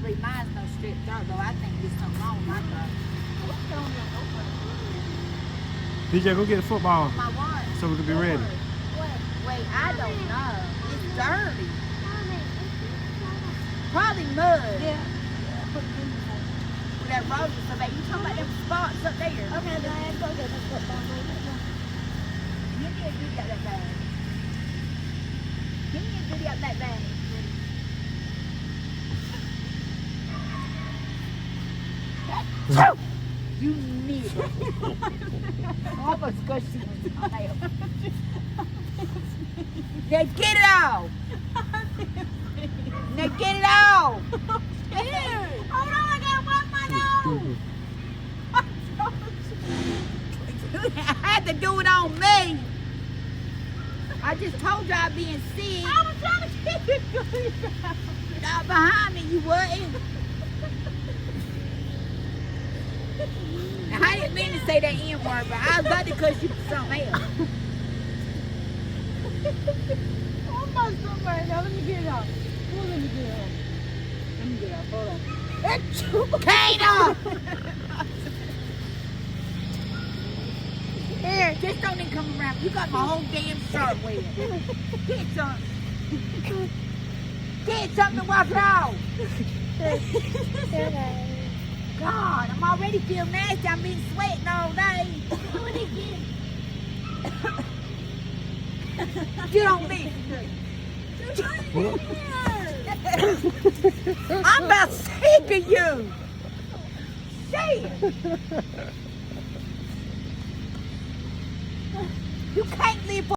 believe mine's no stripped out though. I think there's something wrong with my car. DJ, go get the football My what? so we can be ready. Wait, I don't know. It's dirty. Probably mud. Yeah. With that rose or something. You talking about them spots up there? Okay, then I go get the football. Give me a goodie out that bag. Give me a goodie out that bag. You nigga. Almost gushy was tired. Now get it out. Now get it out. Hold on, I gotta wipe my nose. I had to do it on me. I just told you I'd being sick. I was trying to get it good. Not behind me, you wasn't. Now, I didn't mean to say that N-word, but I was about to cuss you for something else. Oh my God, right now. Let me get it out. Let me get it out. Let me get it out. Hold on. Kana! Here, just don't even come around. You got my whole damn shirt wet. Get something. Get something to wash it off. God, I'm already feeling nasty. I've been sweating all day. Get on me. I'm about sick of you. Shit. You can't live